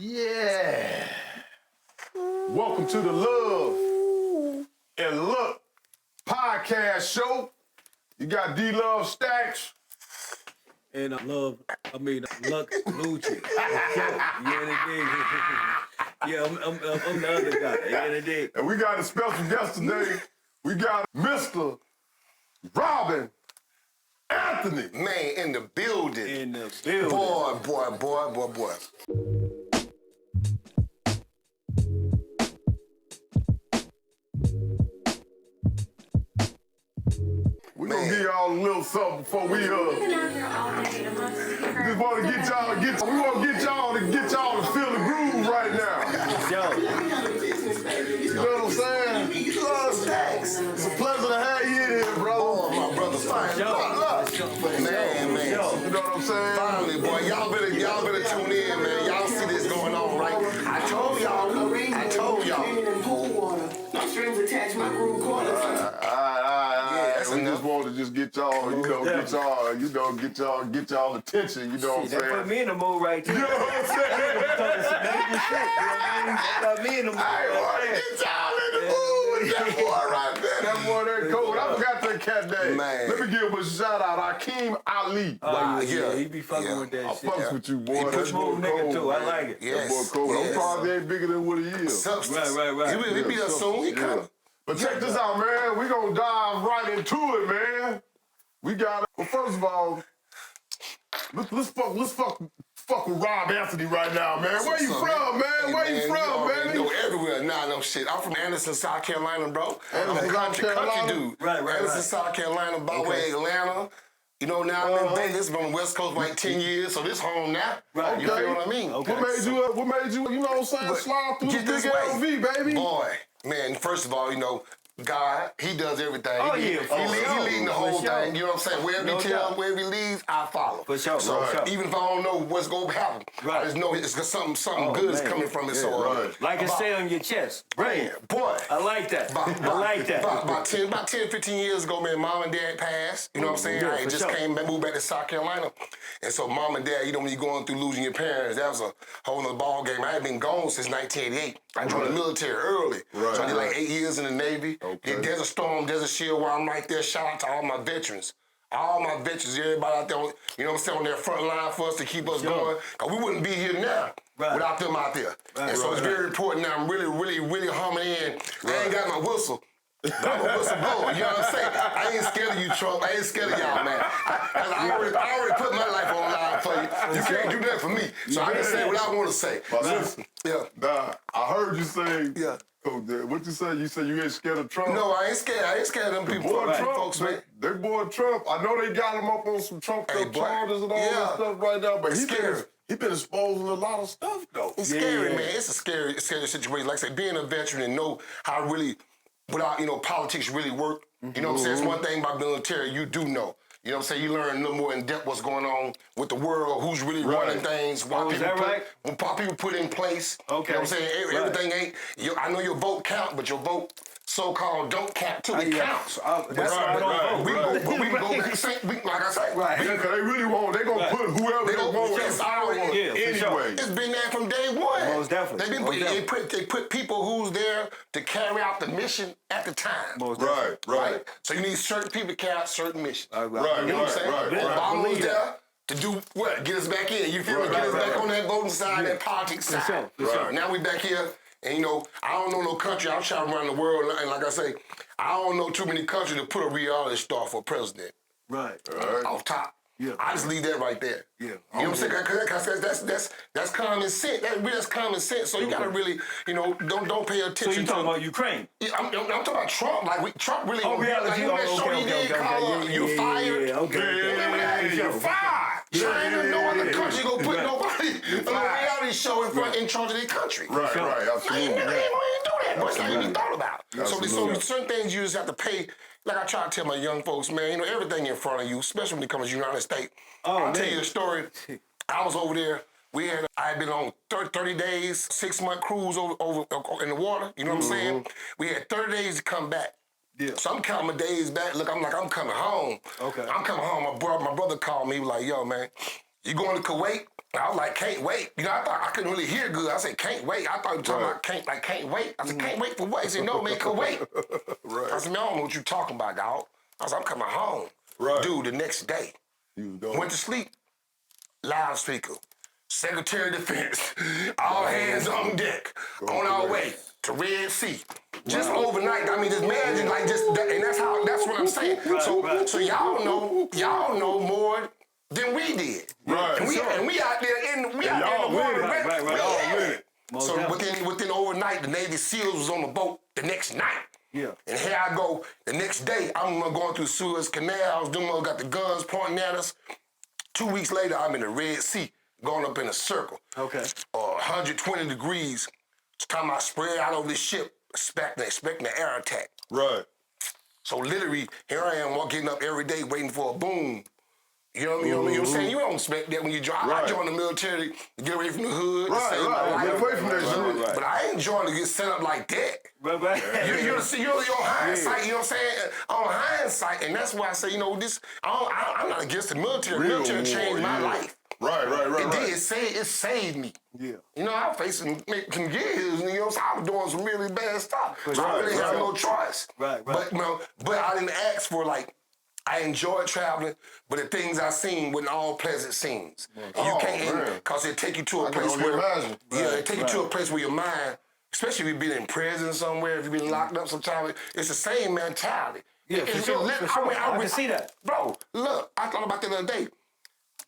Yeah. Welcome to the Love and Luck podcast show. You got D-Love Stacks. And Luck Lucci. Yeah, I'm the other guy. And we got a special guest today. We got Mr. Robin Anthony. Man, in the building. In the building. Boy. We're gonna give y'all a little something before we just want to get y'all to feel the groove right now. Yo. You know what I'm saying? Love Stacks. It's a pleasure to have you in here, bro. Oh, my brother, fine. Man. You know what I'm saying? Finally, boy, y'all better tune in, man. Y'all see this going on, right? I told y'all. My strings attached, my groove quarters. We just wanted to get y'all, get y'all attention, you know what I'm saying? That put me in the mood right there. You know what I'm saying? Got me in the mood I want to get y'all in the mood with that boy right there. That boy there cold. I forgot that cat name. Man. Let me give him a shout out. Akeem Ali. Yeah, he be fucking with that I shit. fucks with you, boy. He That push boy move nigga cold, too. I man. like it. Yes. That boy cold. I'm probably ain't bigger than what he is. Substance. Right. He be there soon. He coming. But check this out, man. We gonna dive right into it, man. We got it. Well, first of all, let's fuck with Rob Anthony right now, man. Where you from, man? Hey, Where you from, man? baby? Go everywhere. Nah, no shit. I'm from Anderson, South Carolina, bro. I'm a Anderson, South country Carolina? dude. Right. Anderson, South Carolina, by way of Atlanta. You know, now I'm in Vegas. Been on the West Coast for like 10 years, so this home now. Right. You feel what I mean? Okay. What made you, you know what I'm saying, slide through Get the this big way. LV, baby? Boy, man, first of all, you know, God, he does everything. Oh, he yeah, for he sure. leading the For whole sure. thing. You know what I'm saying? Wherever No he tells, doubt. wherever he leads, I follow. For sure. Even if I don't know what's going to happen, I just know it's something good is coming from it. Yeah, So, right. Like it say on your chest. Right. Boy. I like that. I like that. About 10, 15 years ago, man, mom and dad passed. You know what I'm saying? Yeah, I for just moved back to South Carolina. And so mom and dad, you know, when you're going through losing your parents, that was a whole nother ball game. I had been gone since 1988. I joined the military early. Right. So I did like 8 years in the Navy. Okay. Did Desert Storm, Desert Shield, while I'm right there. Shout out to all my veterans. All my veterans, everybody out there, you know what I'm saying, on their front line for us to keep us going. Because we wouldn't be here now without them out there. And so it's very important now. I'm really humming in. I ain't got my whistle. But I'm a whistleblower, you know what I'm saying? I ain't scared of you, Trump. I ain't scared of y'all, man. I already put my life on line for you. You can't do that for me. So I can say what I want to say. But listen, Yeah. I heard you say, Yeah. What you say? You said you ain't scared of Trump? No, I ain't scared. I ain't scared of them people. Boy, Trump, Folks, man. they boy Trump. I know they got him up on some Trump charges and all that stuff right now, but he been exposing a lot of stuff though. It's scary, man. It's a scary situation. Like I say, being a veteran and know how really, without, politics really work. You know what I'm saying? It's one thing about military, you do know. You know what I'm saying? You learn a little more in depth what's going on with the world, who's really running things, why people put in place. Okay. You know what I'm saying? Everything ain't, I know your vote count, but your vote so-called don't count till it counts. That's why I don't vote. But we can go back and say, like I say, Because they really want, they gonna put whoever they want in power anyway. It's been there from day one. Most definitely. They put people who's there to carry out the mission at the time. Right. So you need certain people to carry out certain missions. Right. You know what I'm saying? Obama was there to do what? Get us back in. You feel me? Get us back on that voting side, that politics side. For sure. Now we back here. And I don't know no country. I'm traveling around the world, and like I say, I don't know too many countries to put a reality star for president. Right. Off top. Yeah. I just leave that right there. Yeah. You know what I'm saying? Because that's common sense. That's common sense. So you gotta really, don't pay attention. So you talking about Ukraine? Yeah, I'm talking about Trump. Trump really. Oh, reality. You fired. You're fired. China, no other country gonna put nobody on a reality show in charge of their country. Right, absolutely. They ain't do that. It's not even thought about. So Absolutely. certain things you just have to pay. Like I try to tell my young folks, man, everything in front of you, especially when it comes to the United States. I'll tell you a story. I was over there. I had been on 30 days, 6-month cruise over in the water. You know what I'm saying? We had 30 days to come back. Yeah. So I'm counting my days back. Look, I'm coming home. Okay. I'm coming home. My brother called me. He was like, yo, man, you going to Kuwait? I was like, can't wait. You know, I thought I couldn't really hear good. I said, can't wait. I thought you were talking about can't wait. I said, can't wait for what? He said, no, man, can wait. Right. I said, man, I don't know what you talking about, dog. I said, I'm coming home. Right. Dude, the next day, went to sleep, loudspeaker, Secretary of Defense, all hands on deck, on our way to Red Sea. Just overnight. I mean, just imagine, like, and that's what I'm saying. So y'all know more than we did. Right. And we out there in the water. Right. So within overnight, the Navy SEALs was on the boat the next night. Yeah. And here I go. The next day, I'm going through Suez Canals. Them all got the guns pointing at us. 2 weeks later, I'm in the Red Sea, going up in a circle. Okay. 120 degrees. It's time I spread out over this ship, expecting an air attack. Right. So literally, here I am, getting up every day, waiting for a boom. You know what I'm saying? You don't expect that when you join. I joined the military to get away from the hood. Get away from that shit. But I ain't joined to get set up like that. Right. You're on hindsight, you know what I'm saying? On hindsight, and that's why I say, I'm not against the military. The military changed my life. Right. It saved me. Yeah. You know, I was facing some years, you know, so I was doing some really bad stuff. So I really had no choice. Right. But I didn't ask for, like, I enjoyed traveling, but the things I seen weren't all pleasant scenes. And you can't, because it take you to a place where, it take you to a place where your mind, especially if you've been in prison somewhere, if you've been locked up sometime, it's the same mentality. Yeah, for sure. I can see that. Bro, look, I thought about that the other day.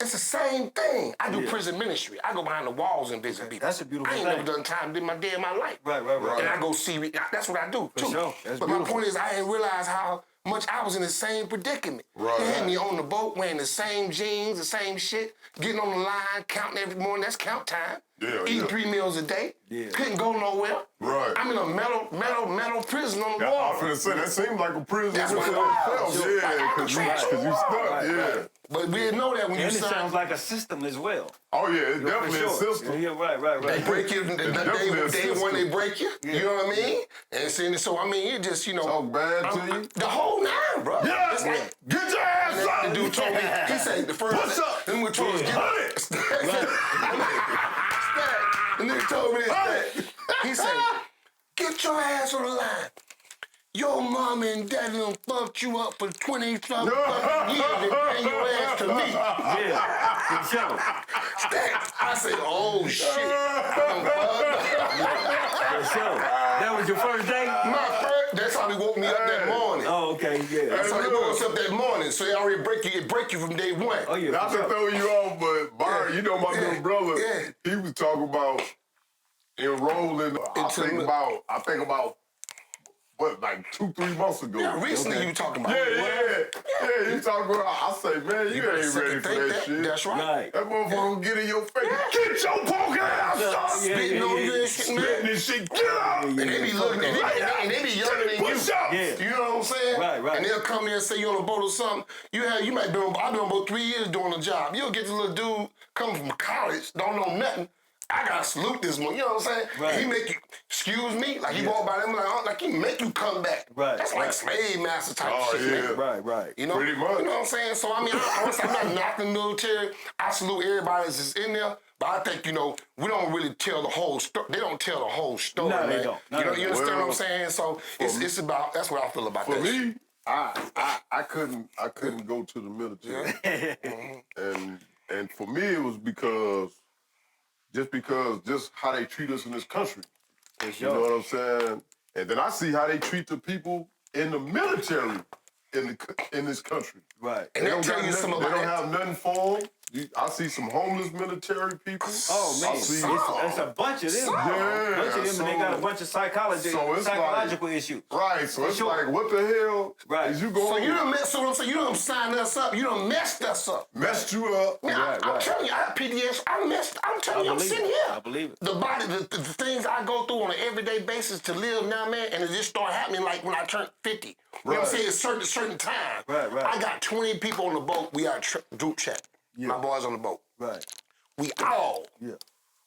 It's the same thing. I do prison ministry. I go behind the walls and visit people. That's a beautiful thing. I ain't never done time in my day in my life. Right. And I go see, that's what I do, too. Sure. That's but beautiful. my point is, I didn't realize how much I was in the same predicament. Right. They had me on the boat wearing the same jeans, the same shit, getting on the line, counting every morning. That's count time. Eating 3 meals a day. Yeah. Couldn't go nowhere. Right. I'm in a metal prison on the I wall. was finna say, that seems like a prison. That's what it itself. was. Yeah, because you stuck. Right. But we didn't know that when And you it signed. sounds like a system as well. Oh, yeah, it's For definitely sure. a system. Yeah, right. They break you, day one they break you. Yeah. You know what I mean? And so I mean, you just, Talk bad to you? The whole nine, bro. Yeah, It's like, get your ass up. the dude told me, he said, the first What's up? Then we told us, and then he told me this. He said, get your ass on the line. Your mama and daddy done fucked you up for 20-something fucking years and bring your ass to me. Yeah, for sure. I said, oh, shit. For sure. That was your first day? That's how he woke me up that morning. Oh, okay, yeah. That's how he woke us up that morning. So it already break you from day one. Oh, yeah. Not to throw you off, but Byron, you know my little brother, he was talking about enrolling. I think about what, like 2-3 months ago. Yeah, recently you talking about Yeah, you talking about, I say, man, you ain't ready for that shit. That's right. That motherfucker gonna get in your face. Get your punk ass up! Spitting on you and shit, man. Spitting this shit, get up! And they be looking, and they be younger than you. Push up! Yeah. You know what I'm saying? Right. And they'll come in and say you on a boat or something. You might be on, I've been on about 3 years doing the job. You'll get the little dude coming from college, don't know nothing. I gotta salute this one, you know what I'm saying? Right. And he make you, excuse me, like he walk by them like he make you come back. Right. That's like slave master type shit, man. Right. You know, Pretty much. You know what I'm saying? So I mean, I'm not knocking the military. I salute everybody that's in there. But I think, we don't really tell the whole story. They don't tell the whole story, No, man. they don't. No, You understand what I'm saying? So it's about, that's what I feel about For that. me, I couldn't go to the military. And for me, it was because how they treat us in this country. You know what I'm saying? And then I see how they treat the people in the military in this country. Right. And they'll tell you They some of don't that. have nothing for them. I see some homeless military people. Oh, man. I see, It's a bunch of them. Yeah, A bunch of them, and they got a bunch of psychological issues. Right, so it's sure. like, what the hell is you So going you done signed us up. You done messed us up. messed you up? Man, I'm telling you, I have PDS. I'm telling you, I'm sitting here. I believe it. The body, the things I go through on an everyday basis to live now, man, and it just started happening like when I turned 50. You know what I'm saying? It's certain time. Right. I got 20 people on the boat. We got group chat. My boys on the boat. Right. We all Yeah.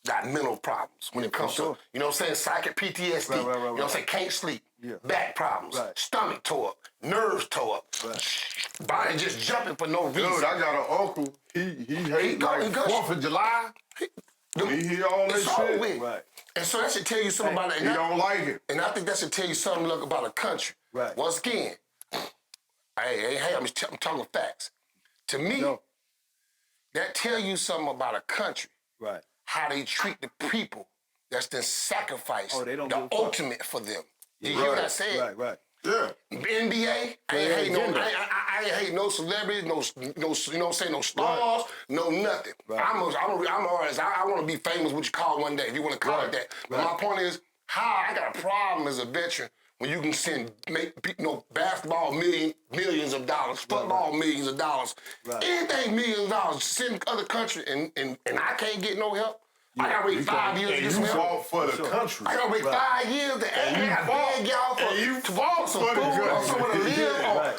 got mental problems when it comes to, you know what I'm saying, psychic PTSD. Right. You know what I'm saying, can't sleep. back problems, stomach tore up, nerves tore up, body just jumping for no reason. Dude, I got an uncle. He hate like 4th of July. He hear all that shit. Right. And so that should tell you something about it. He don't like it. And I think that should tell you something about a country. Right. Once again, I'm talking facts. To me, that tell you something about a country. Right. How they treat the people that's been sacrificed the ultimate for them. You hear what I said? Right. Yeah. NBA, I ain't hate no celebrities, no, you know what I'm saying, no stars, no nothing. Right. I'm an artist. I want to be famous, what you call it one day, if you want to call it that. But my point is, I got a problem as a veteran when you can basketball millions of dollars, football millions of dollars, anything millions of dollars, send other country and I can't get no help. I gotta wait 5 years to get some help. You fought for the country. I gotta wait 5 years to beg y'all for some food or somewhere to live.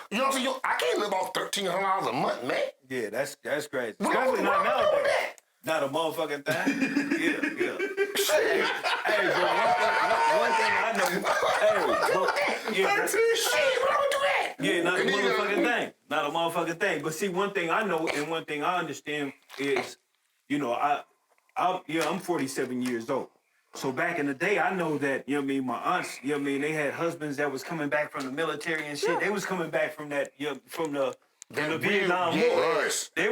You know what I'm saying? I can't live off $1,300 a month, man. Yeah, that's crazy. Especially not nowadays. Not a motherfucking thing. Yeah. Hey, bro, one thing I know. Yeah, not a motherfucking thing. Not a motherfucking thing. But see, one thing I know and one thing I understand is, I'm 47 years old. So back in the day, I know that, my aunts, they had husbands that was coming back from the military and shit. They was coming back from that, from the Vietnam War. They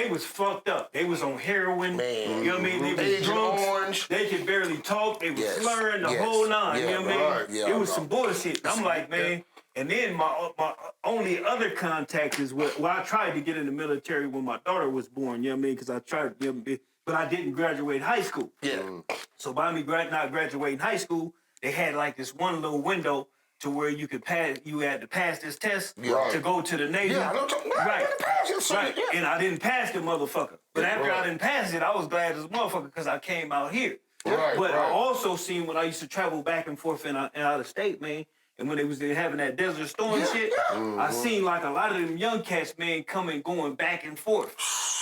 was fucked up. They was on heroin. Man. You know what I mean? They was drunk. They could barely talk. They was slurring the whole nine. You know what I mean? It was some bullshit. I'm like, man. And then my only other contact is I tried to get in the military when my daughter was born. You know what I mean? Because I tried, but I didn't graduate high school. Yeah. So by me not graduating high school, they had like this one little window to where you could pass. You had to pass this test to go to the Navy. Yeah, right. And I didn't pass the motherfucker. But after I didn't pass it, I was glad as a motherfucker because I came out here. But I also seen when I used to travel back and forth and out of state, man. And when they was having that Desert Storm shit, I seen like a lot of them young cats, man, coming, going back and forth.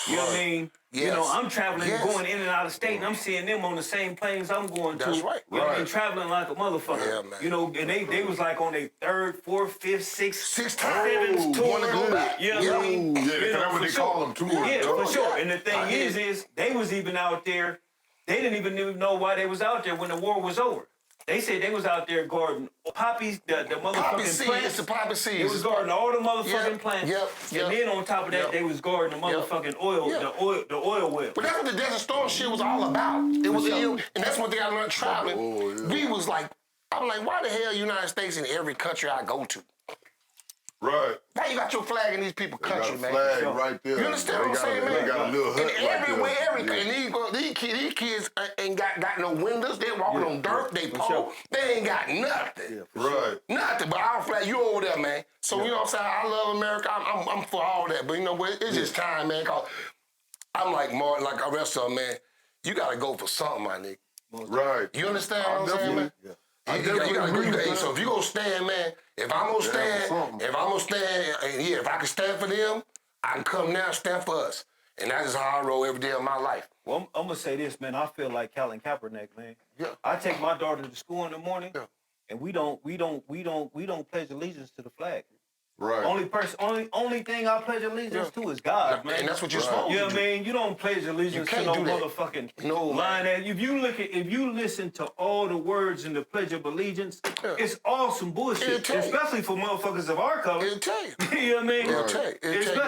You know what I mean? Yes. I'm traveling, going in and out of state, and I'm seeing them on the same planes I'm going to. That's right. You know what I mean? Traveling like a motherfucker. Yeah, man. And they was like on their 3rd, 4th, 5th, 6th, 7th tour. Want to go back. You know what I mean? That's what they call them, tours. Yeah, for sure. And the thing is they was even out there, they didn't even know why they was out there when the war was over. They said they was out there guarding poppies, the motherfucking plants. The poppy seeds. They was guarding all the motherfucking plants. Yep. And then on top of that, they was guarding the motherfucking oil, the oil well. But that's what the Desert Storm shit was all about. It was, and that's one thing I learned traveling. We was like, I'm like, why the hell United States in every country I go to? Right. Why you got your flag in these people's country, man? Flag right there. You understand what I'm saying, man? They got a little hut everywhere, everything. And these kids ain't got no windows. They walking on dirt. They pole. They ain't got nothing. Right. Nothing. But our flag, you over there, man. So you know what I'm saying? I love America. I'm for all that. But you know what? It's just time, man. Cause I'm like Martin, like the rest of them, man. You gotta go for something, my nigga. Right. You understand what I'm saying, man? So if you gonna stand, man, if I'm gonna stand, if I can stand for them, I can come now and stand for us. And that's just how I roll every day of my life. Well, I'm gonna say this, man. I feel like Colin Kaepernick, man. Yeah. I take my daughter to school in the morning, and we don't pledge allegiance to the flag. Right. Only thing I pledge allegiance to is God, man. And that's what you're supposed to do. You know what I mean? You don't pledge allegiance to no motherfucking line. If you listen to all the words in the Pledge of Allegiance, it's all some bullshit. Especially for motherfuckers of our color. It'll tell you. You know what I mean? It'll tell you,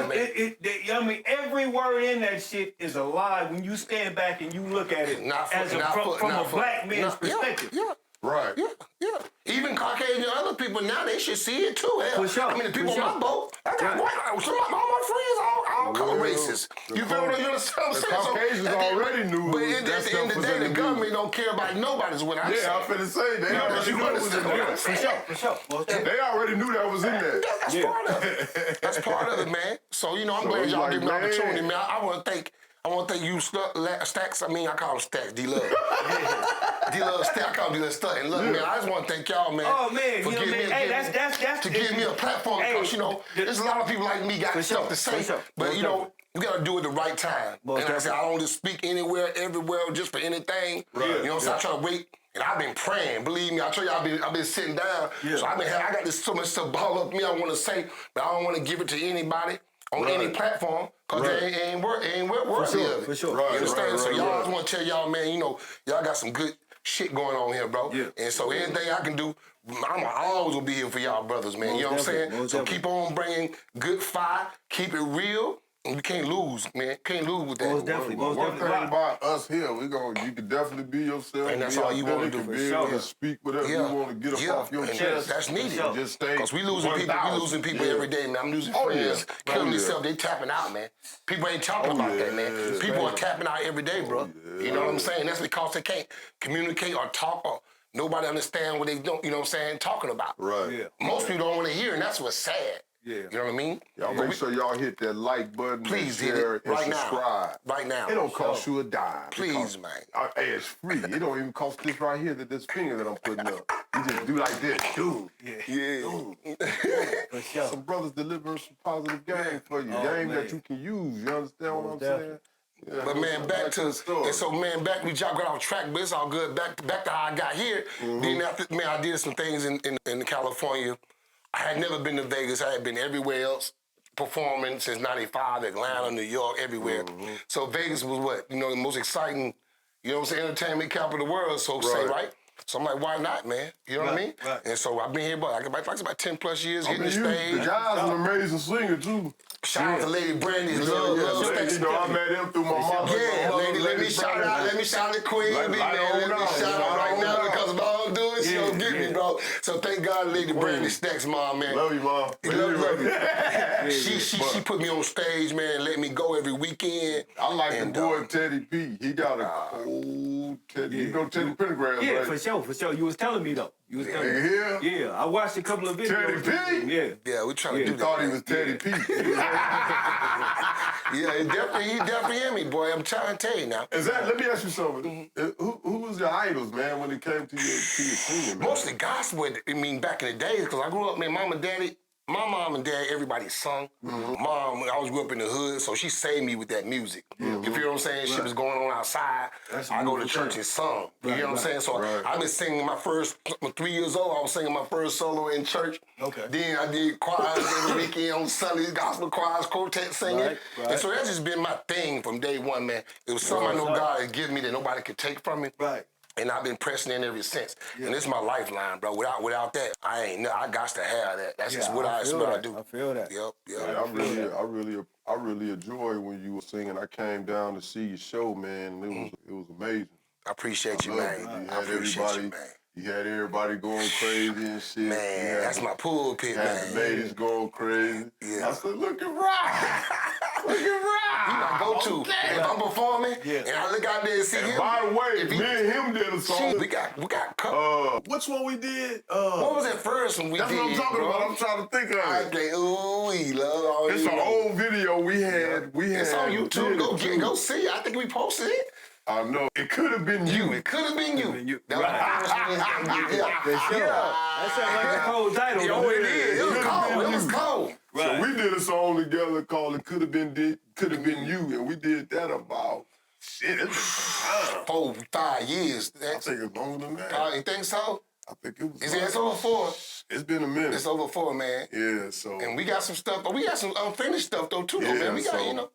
man. I mean, every word in that shit is a lie when you stand back and you look at it from a black man's perspective. Yeah. Right. Yeah. Even Caucasian other people now, they should see it too. Hell. For sure. I mean, the people on my boat, I got all my friends, all color races. You feel what I'm saying? The Caucasians already knew. But at the end of the day, the government don't care about nobody's what I say. Yeah, I'm finna say, they already knew it was in there. For sure. They already knew that was in there. That's part of it. That's part of it, man. So, I'm glad y'all give me the opportunity, man. I want to thank you, Stacks. I mean, I call him Stacks, D-Love. D-Love Stacks, I call him D-Love Stacks. And look, man, I just want to thank y'all, man. Oh, man. For giving me a platform. Because, there's a lot of people like me got stuff to say. But, you got to do it the right time. And like I said, I don't just speak anywhere, everywhere, just for anything. Right. You know what I'm saying? I try to wait And I've been praying. Believe me, I tell you, I've been sitting down. Yeah. So I got this so much stuff balled up me I want to say, but I don't want to give it to anybody on any platform because they ain't worthy of it. For sure. You understand? So y'all, I just want to tell y'all, man, you know, y'all got some good shit going on here, bro. Yeah. And so anything I can do, I'm always gonna be here for y'all brothers, man. You know what I'm saying? So keep on bringing good fire, keep it real. And we can't lose, man. Can't lose with that. Most definitely. One thing about us here, you can definitely be yourself. And that's all you want to do. Be able to speak whatever you want to get up off your chest. That's needed. Just stay. Because we losing people every day, man. I'm losing friends, killing themselves. They tapping out, man. People ain't talking about that, man. People are tapping out every day, bro. You know what I'm saying? That's because they can't communicate or talk or nobody understand what they don't, you know what I'm saying, talking about. Right. Yeah. Most people don't want to hear, and that's what's sad. Yeah. You know what I mean? Y'all make sure y'all hit that like button, please and share hit it right and subscribe. Right now. It don't cost you a dime. Please, man. Hey, it's free. It don't even cost this right here, this finger that I'm putting up. You just do like this. Dude. Yeah. Some brothers delivering some positive game for you. Game that you can use. You understand what I'm saying? Yeah, but man, back to the story. And so man, we got off track, but it's all good. Back to how I got here. Then after, man, I did some things in California. I had never been to Vegas. I had been everywhere else performing since '95, Atlanta, New York, everywhere. So Vegas was what, you know, the most exciting, you know what I'm saying, entertainment capital of the world, so say, right? So I'm like, why not, man? You know what I mean? Right. And so I've been here about 10 plus years hitting the stage. The guy's an amazing singer too. Shout out to Lady Brandy's love. You know, I met him through my mom. Yeah, let me shout out. Let me shout out Queen B, man. Let me shout out right now because if I don't do it, she don't get me, bro. So thank God, Lady Brandy Stacks, mom, man. Love you, mom. Love you. She put me on stage, man, and let me go every weekend. I like the boy Teddy P. He got a cold Teddy. You know Teddy Pendergrass, yeah, right? for sure. You was telling me though. You was telling me. Yeah. Yeah, I watched a couple of videos. Teddy P. Yeah, we trying to do that. Thought he was Teddy P. Yeah, he definitely in me, boy. I'm trying to tell you now. Let me ask you something. Who was your idols, man, when it came to your singing, man? Mostly gospel. I mean, back in the days, because I grew up, man, my mom and dad, everybody sung. Mom, I always grew up in the hood, so she saved me with that music. You feel what I'm saying? Shit was going on outside. I go to church and sung. You know what I'm saying? So I've been singing my first, 3 years old, I was singing my first solo in church. Okay. Then I did choirs every weekend on Sundays, gospel choirs, quartet singing. Right. And so that's just been my thing from day one, man. It was something I know God had given me that nobody could take from me. Right. And I've been pressing in ever since. And it's my lifeline, bro. Without that, I got to have that. That's just what I do. I feel that. Yep. Yeah, I really enjoyed when you were singing. I came down to see your show, man, and it was amazing. I appreciate you, man. I appreciate you, man. You had everybody going crazy and shit. Man, that's my pulpit, man. Had the ladies going crazy. Yeah. I said, look at Rob. Look at Rob. He my go-to. Okay. If I'm performing and I look out there and see him. By the way, me and him did a song. We got which one we did? What was that first one we did? That's what I'm talking about. I'm trying to think of it. I play, ooh, love all It's an old video we had. It's on YouTube. Go see it. I think we posted it. I know. It could have been you. It could have been you. That was the first one. That sounds like a cold title. It is. It was cold. Right. So we did a song together called "It Could Have Been You," and we did that about it's been some time. 4, 5 years. I think it's longer than that. You think so? I think it was. It's over 4. It's been a minute. It's over 4, man. Yeah. So. And we got some stuff, but we got some unfinished stuff though too, man. We got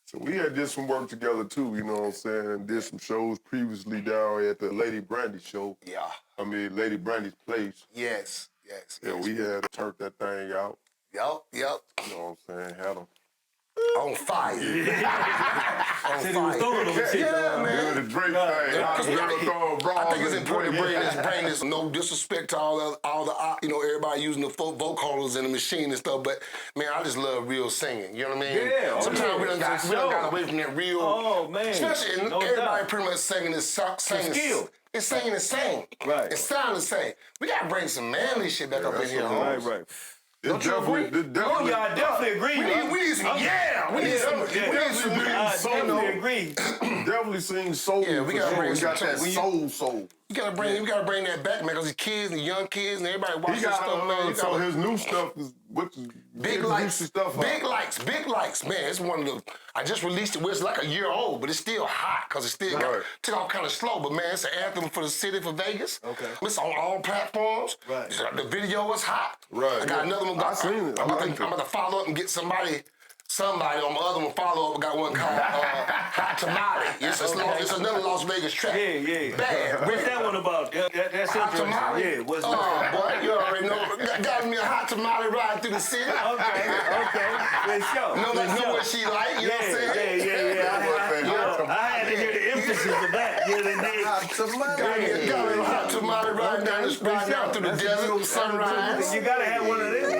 So we had did some work together too, you know what I'm saying? Did some shows previously down at the Lady Brandy show. Yeah. I mean, Lady Brandy's place. Yes. Yeah, we had to turn that thing out. Yep. You know what I'm saying? Had them on fire. On fire. Yeah, man. The Drake thing. I think it's important to bring this. No disrespect to all the everybody using the vocals in the machine and stuff, but man, I just love real singing. You know what I mean? Yeah. Sometimes we done got away from that real. Oh man. Especially everybody pretty much singing this singing. Skill. It's singing the same. Right. It sounds the same. We gotta bring some manly shit back up in here. Right. Don't you agree? Oh yeah, I definitely agree. We need some. We need some. I definitely agree. Definitely sing soul. Yeah, we gotta bring got that soul. We gotta bring that back, man, because the kids and the young kids and everybody watching stuff, man. So his new stuff Big likes, big likes, man. It's one of the. I just released it. Well, it's like a year old, but it's still hot because it still took off kind of slow. But man, it's an anthem for the city for Vegas. Okay, it's on all platforms. Right, the video is hot. Right, I got another one. I seen it. I'm about to follow up and get somebody on my other one. Follow up. I got one called Hot Tamale. It's another Las Vegas track. Yeah. Bad. What's that one about? That's Hot interesting. tamale. Yeah. What's that? Boy, you already know. Got me a hot tamale ride through the city. Okay. For sure. Know what she like. You know what I'm saying? Yeah. I had to hear the emphasis of that. Hot tamale. Got me a hot tamale ride down through the desert, sunrise. You gotta have one of them.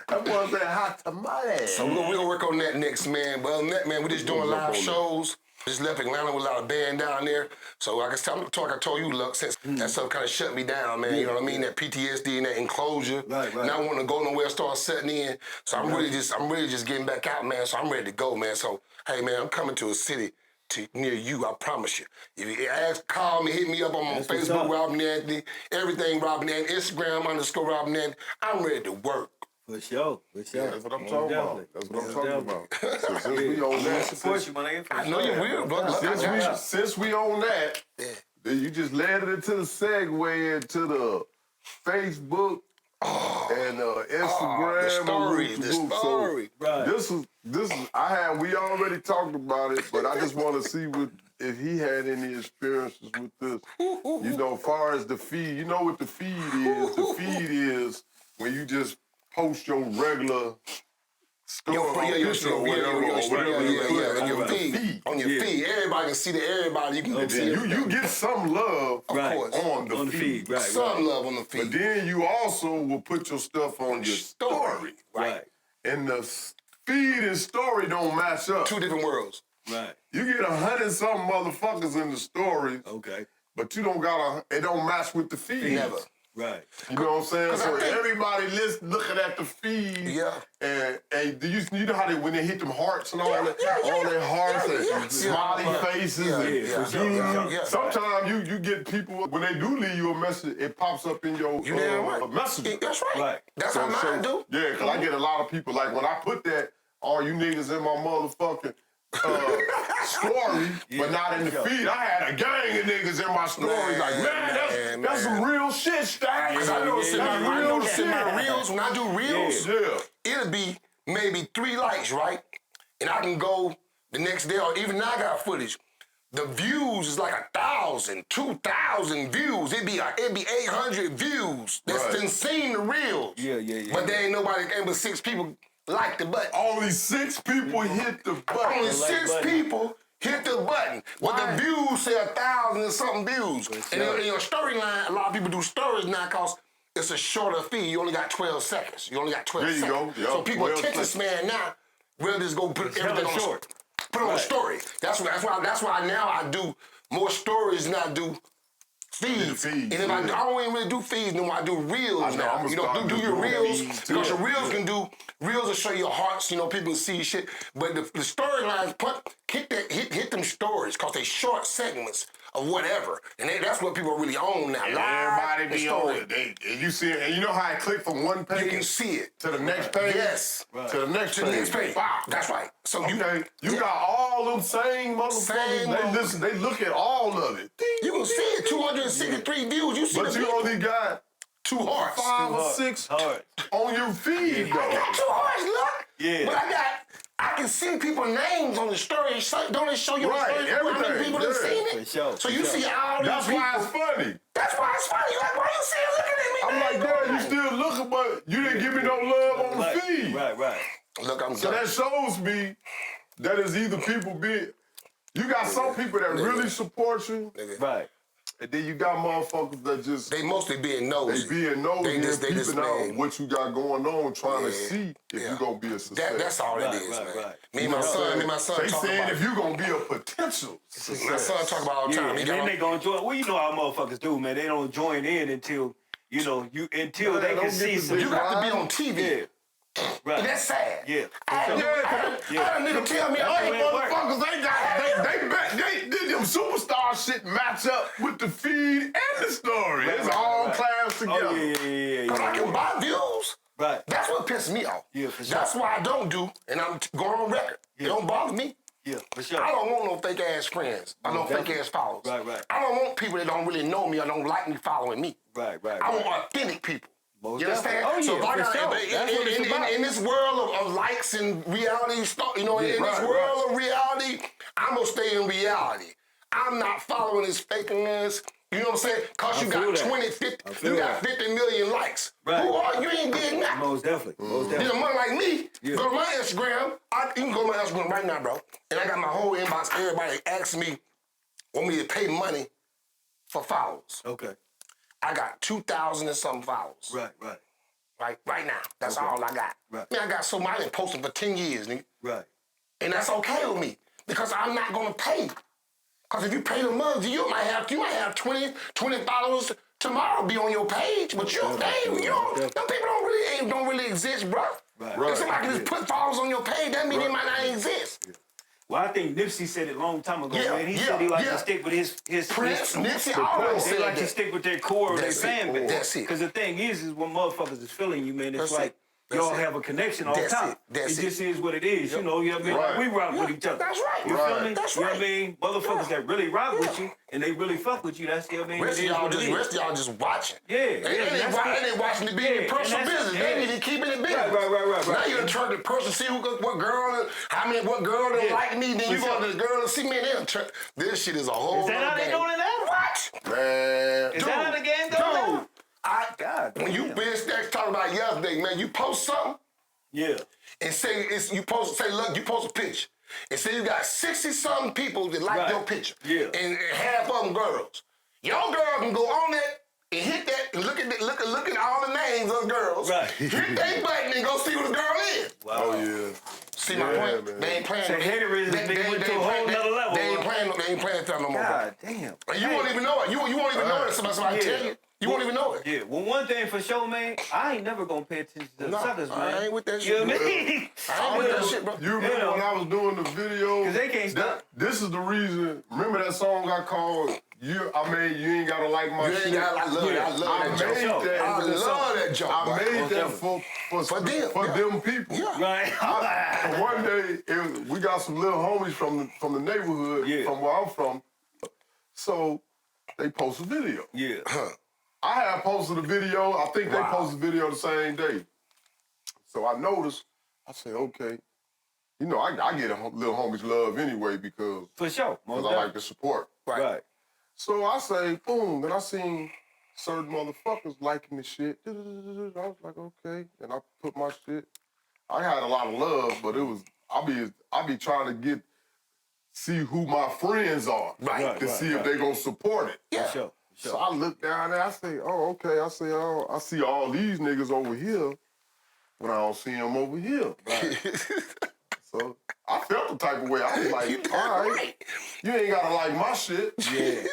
That boy said hot tamale. So we're gonna work on that next, man. But other than that, man, we're just doing live shows. Just left Atlanta with a lot of band down there. So I guess I told you, look, since that stuff kind of shut me down, man. You know what I mean? That PTSD and that enclosure. Right. Not wanting to go nowhere, start setting in. So I'm really just getting back out, man. So I'm ready to go, man. So hey, man, I'm coming to a city near you. I promise you. If you call me, hit me up on my Facebook, Robin Anthony. Everything Robin Anthony. Instagram _Robin Anthony. I'm ready to work. For sure. Yeah, that's what I'm talking about. So since we on that, support you, my nigga. I know you will, brother. Since we on that, then you just led it into the segue into the Facebook and Instagram. The story. So this is we already talked about it, but I just want to see if he had any experiences with this. You know, as far as the feed, you know what the feed is? The feed is when you just post your regular story on your feed. On your feed. Everybody can see that. Everybody, you can see you get some love, of course, on the feed. Right, some love on the feed. But then you also will put your stuff on your story. Right. And the feed and story don't match up. Two different worlds. Right. You get 100-something motherfuckers in the story. Okay. But you don't it don't match with the feed. Never. Right. You know what I'm saying? So everybody looking at the feed. Yeah. And do you know how when they hit them hearts and all that? All their hearts and smiley faces. Sometimes you get people, when they do leave you a message, it pops up in your message. That's right. That's how mine do. Yeah, because I get a lot of people, like when I put that, all you niggas in my motherfucking story, but not in the feed. I had a gang of niggas in my stories. That's some real shit, Stack. Because I noticed in my reels, when I do reels, it'll be maybe 3 likes, right? And I can go the next day, or even now I got footage. The views is like 1,000, 2,000 views. It'd be 800 views. That's been seen the reels. Yeah. But there ain't nobody, but 6 people like the button. Only 6 people hit the button. Only 6 people hit the button. But the views say 1,000 and something views. And in your storyline, a lot of people do stories now because it's a shorter feed. You only got 12 seconds. You only got 12 seconds. There you go. So people attention span now, we'll just go put everything on short. Put on a story. That's why now I do more stories than I do feeds. And if I don't even really do feeds no more, I do reels now. You know, do your reels. Because your reels will show your hearts, you know, people can see shit. But the storylines, hit them stories, because they short segments of whatever. And that's what people really own now. Everybody be on it. You see it, and you know how I click from one page? You can see it. To the next page? Yes. To the next page. Wow. That's right. So you got all them same motherfuckers. They look at all of it. You can see it. 263 views. You see but you only got 2 hearts. 5 or 6 on your feed, though. I got 2 hearts, look. Yeah. But I can see people's names on the story. Don't it show you the story? How many people have seen it? So you see all these That's why it's funny. That's why it's funny. Like, why you still looking at me? I'm like, you still looking, but you didn't give me no love on the feed. Right. Look, I'm so that shows me that is either people you got some people that really support you. Right. And then you got motherfuckers that just... They mostly being nosy. They being nosy and peeping out what you got going on, trying to see if you're going to be a success. That's all it is, man. Right. Me and my son they talk saying about if you're going to be a potential success. My son talk about all the time. And then they going to join. Well, you know how motherfuckers do, man. They don't join in until, until they can see some... You got to be on TV. Yeah. Right. And that's sad. Yeah. I had a nigga tell me, motherfuckers, they them superstar shit match up with the feed and the story. It's all class together. yeah. Because I can buy views. Right. That's what pisses me off. Yeah, for sure. That's why I don't do, and I'm going on record. It don't bother me. Yeah, for sure. I don't want no fake ass friends. I don't fake ass followers. Right. I don't want people that don't really know me or don't like me following me. Right. I want authentic people. You understand? Oh, yeah, so if I for got, sure. That's what it's about. in this world of likes and reality stuff, you know, in this world of reality, I'm gonna stay in reality. I'm not following this fakeness. You know what I'm saying? Cause you got 20, 50, you got 50 million likes. Right. Who are you? You ain't did nothing. Most definitely. You know, man like me, go to my Instagram. You can go to my Instagram right now, bro. And I got my whole inbox. Everybody asks me, want me to pay money for followers. Okay. I got 2,000 and something followers. Right now. That's all I got. Right. Man, I got so much. I've been posting for 10 years, nigga. Right. And that's okay with me because I'm not gonna pay. Because if you pay the money, you might have 20 followers tomorrow be on your page, but you don't pay. Them people don't really exist, bro. If somebody can just put followers on your page, that means they might not exist. Well, I think Nipsey said it a long time ago, man. He said he likes to stick with his Prince, Nipsey always said they like that. to stick with their core of their fan base. That's it. Because the thing is when motherfuckers is feeling you, man, it's like y'all have a connection all the time. It just is what it is. You know what I mean? Like, we rock with each other. That's right. You feel me? That's You know right. what I mean? Motherfuckers that really rock with you and they really fuck with you, that's what I mean. Rest of y'all just watching. Yeah. They watching to be in personal business. They need to keep it in business. Right. Now you're turn the person see what girl that like me. Then you go to the girl and see me. This shit is a whole. Is that how they doing it now? What? Man. Is that how the game goes now? When you Ben Stacks talking about yesterday, man, you post something. Yeah. And you post a picture. And say you got 60-something people that like your picture. Yeah. And half of them girls. Your girl can go on that and hit that and look at all the names of girls. Right. Hit that button and go see who the girl is. Wow. Oh, yeah. See my point? Man. They ain't playing. So haterism went to a whole nother level. They ain't playing that no more. God damn. And you won't even know it. You won't even know it. Somebody tell you. You won't even know it. Yeah, well, one thing for sure, man, I ain't never gonna pay attention to the suckers, man. I ain't with that You shit. know what I mean? I ain't with that shit, bro. You remember when I was doing the video? 'Cause they can't stop. This is the reason. Remember that song I called You ain't gotta like my shit. I love that joke. I love that joke. I made that for them people. Right. One day, we got some little homies from the neighborhood, from where I'm from. So they posted a video. Yeah. I had posted a video. I think they posted a video the same day. So I noticed. I said, okay. You know, I get a little homies love anyway because For sure. I like the support. Right. So I say, boom, and I seen certain motherfuckers liking the shit. I was like, okay. And I put my shit. I had a lot of love, but it was, I be trying to see who my friends are. To see if they gonna support it. Yeah. For sure. So I look down there, I say, oh, okay. I say, oh, I see all these niggas over here, but I don't see them over here. So I felt the type of way. I was like, all right, you ain't gotta like my shit. Yeah.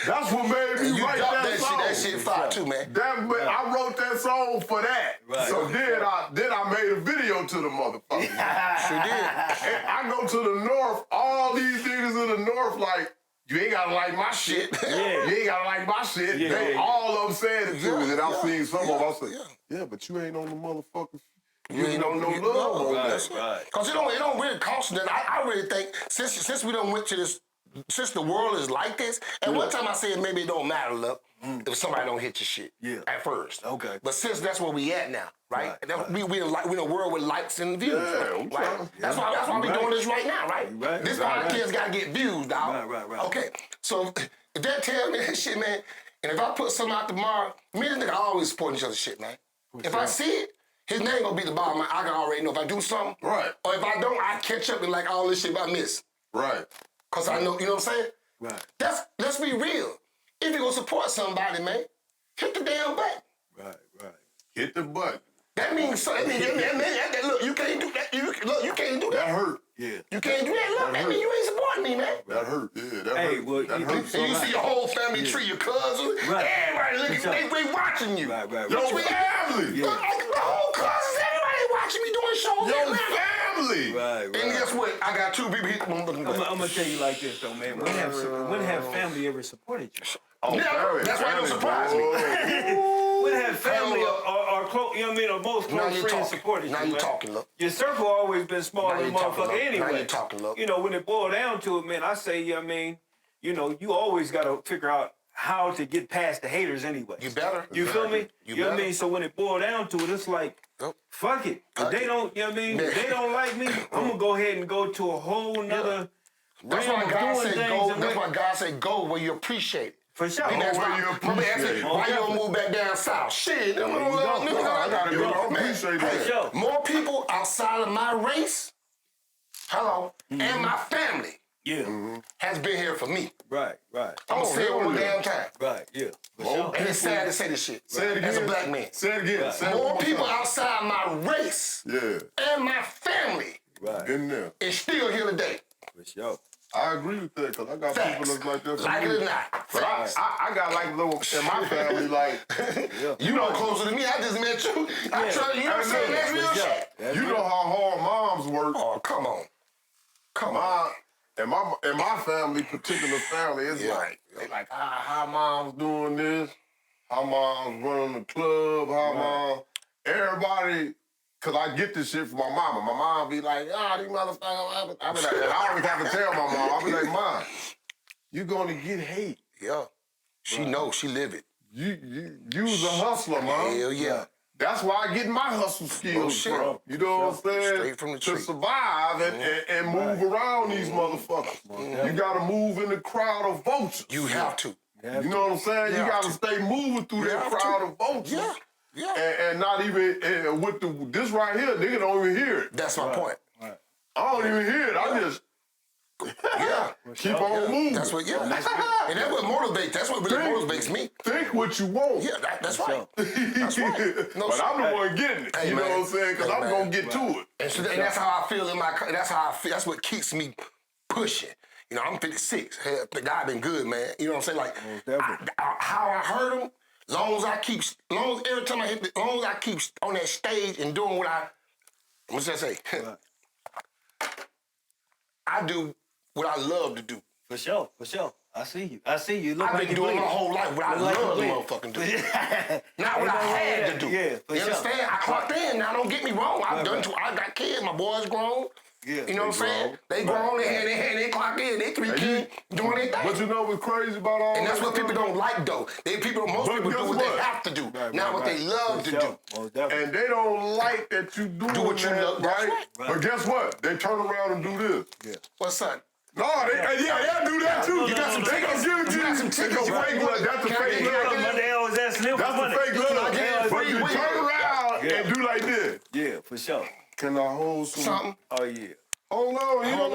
That's what made me write that song. That shit fire too, man. I wrote that song for that. Right. So then I made a video to the motherfucker. Sure did. And I go to the north, all these niggas in the north like, you ain't gotta like my shit. Yeah. You ain't gotta like my shit. Yeah. All of them said it to me, and I seen some of them. I said, yeah, but you ain't on the motherfuckers. You ain't on no love. Right. Cause it don't really cost that. I really think since we done went to this, since the world is like this, and one time I said maybe it don't matter, look, if somebody don't hit your shit at first. Okay. But since that's where we at now, right? We in a world with likes and views. Right? That's why we doing this right now, right? This podcast gotta get views, dog. Right. Okay. So if that tell me that shit, man, and if I put something out tomorrow, me and this nigga always support each other's shit, man. If I see it, his name gonna be the bottom. I can already know if I do something. Right. Or if I don't, I catch up and like all this shit I miss. Right. Cause I know, you know what I'm saying? Right. Let's be real. If you gonna support somebody, man, hit the damn button. Right. Hit the button. That means something. Look, you can't do that. You can't do that. That hurt. Yeah. You can't do that. Look, that means you ain't supporting me, man. That hurt. Yeah, that Hey, hurt. well, that you- hurt. And you see your whole family tree, your cousins, everybody looking, they watching you. Right. Your family. Look, like the whole cousins, everybody watching me doing shows. Your family. Right. And guess what? I got two people hitting on the I'm gonna tell you like this though, man. When have family ever supported you? Oh, Never. That's why it don't surprise me. would have family or close, you know what I mean, or most close friends supported you. Now you talking, look. Your circle always been smaller than motherfucker anyway. Now you talking, look. You know, when it boiled down to it, man, I say, you know what I mean, you know, you always got to figure out how to get past the haters anyway. You better. You feel me? You know what I mean? So when it boiled down to it, it's like, fuck it. If they don't, you know what I mean? If they don't like me, I'm gonna go ahead and go to a whole nother. That's why God said go. That's why God said go where you appreciate it. For sure. And that's why why you don't move back down south? Shit, I gotta go. Appreciate that. More people outside of my race, and my family, has been here for me. Right. I'm gonna say it one more damn time. Right. Yeah. And it's sad to say this shit. Say it again. As a black man. Say it again. Say More people outside my race and my family been there. is still here today. For sure. I agree with that because I got people that's like that. Like it or not. But I got like little in my family like you know closer to me. I just met you. I trust you. You know what I'm saying? That's real shit. You know how hard moms work. Oh, come on. Come on. And my family, particular family, is like they like how mom's doing this, how mom's running the club, how mom everybody. Cause I get this shit from my mama. My mom be like, these motherfuckers. I be like, and I always have to tell my mom. I be like, Mom, you gonna get hate. Yeah. She knows. She live it. You was a hustler, Mom. Hell yeah. That's where I get my hustle skills from. You know what I'm saying? Straight from the tree. To survive and move around these motherfuckers. You gotta move in the crowd of vultures. You have to. You know what I'm saying? You gotta stay moving through that crowd of vultures. Yeah. Yeah. And not even with this right here, nigga don't even hear it. That's my point. I don't even hear it. I just keep on moving. That's what. And that's what motivates. That's what really motivates me. Think what you want. Yeah, that's right. That's right. No, but I'm the one getting it. You know what I'm saying? Because I'm gonna get to it. And that's how I feel in my. That's how I feel. That's what keeps me pushing. You know, I'm 56. Hell, the guy been good, man. You know what I'm saying? Like how I heard him. Long as every time I hit, long as I keep on that stage and doing what's that say? I do what I love to do. For sure. I see you. I've been doing my whole life what I love to motherfucking do. Not what I had to do. Yeah, you understand? I clocked in. Now, don't get me wrong. I got kids. My boys grown. Yeah, you know what I'm saying? They grown, they clock in, they 3 kids doing their thing. But you know what's crazy about all that? And that's what people don't like, though. Most people do what they have to do, not what they love to do. And they don't like that you do what you love, right? But guess what? They turn around and do this. Yeah. What's that? No, they'll do that too. You got some tickets. You got some tickets. That's the fake love. That's the fake love. But you turn around and do like this. Yeah, for sure. Can I hold something? Oh yeah. Oh no, you don't